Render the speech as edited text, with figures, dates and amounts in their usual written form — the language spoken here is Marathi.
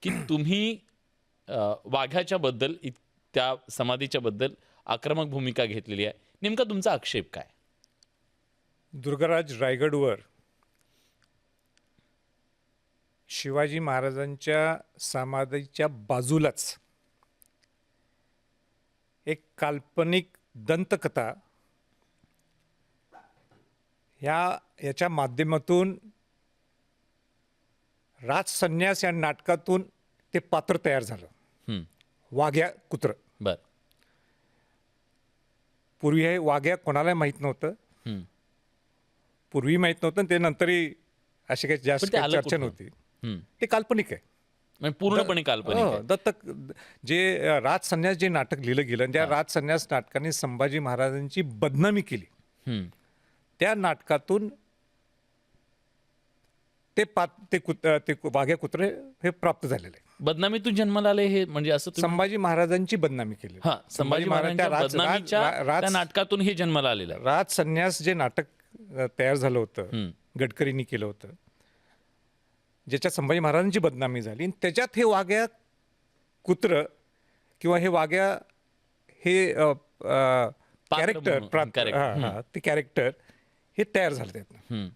की तुम्ही वाघाच्या बद्दल त्या समाधीच्या बद्दल आक्रमक भूमिका घेतलेली आहे. नेमका तुमचा आक्षेप काय? दुर्गाराज रायगडवर शिवाजी महाराजांच्या समाधीच्या बाजूलाच एक काल्पनिक दंतकथा याच्या माध्यमातून राजसन्यास या नाटकातून ते पात्र तयार झालं. हं, वाघ्या कुत्र. बर. पूर्वी हे वाघ्या कोणाला माहीत नव्हतं. हं. पूर्वी माहीत नव्हतं आणि ते नंतरही अशी काही पण जास्त ते काही आलं चर्चा कुठून? नव्हती. हं. ते काल्पनिक आहे. म्हणजे पूर्णपणे काल्पनिक आहे. दत्तक जे राजसन्यास जे नाटक लिहिलं गेलं आणि त्या हां. राजसन्यास नाटकाने संभाजी महाराजांची बदनामी केली. हं. त्या नाटकातून ते वाघ्या कुत्रे हे प्राप्त झालेले आहे. बदनामीतून जन्माला आले हे म्हणजे असं तुम्ही संभाजी महाराजांची बदनामी केली. हां, संभाजी महाराजांच्या बदनामीच्या त्या नाटकातून हे जन्माला आलेलं आहे. राजसन्यास जे नाटक तयार झालं होतं, हं. गडकरींनी केलं होतं, ज्याच्यात संभाजी महाराजांची बदनामी झाली आणि त्याच्यात हे वाघ्या कुत्र किंवा हे वाघ्या हे म्हणून, कॅरेक्टर character. ते कॅरेक्टर हे तयार झालं त्यातनं. हं.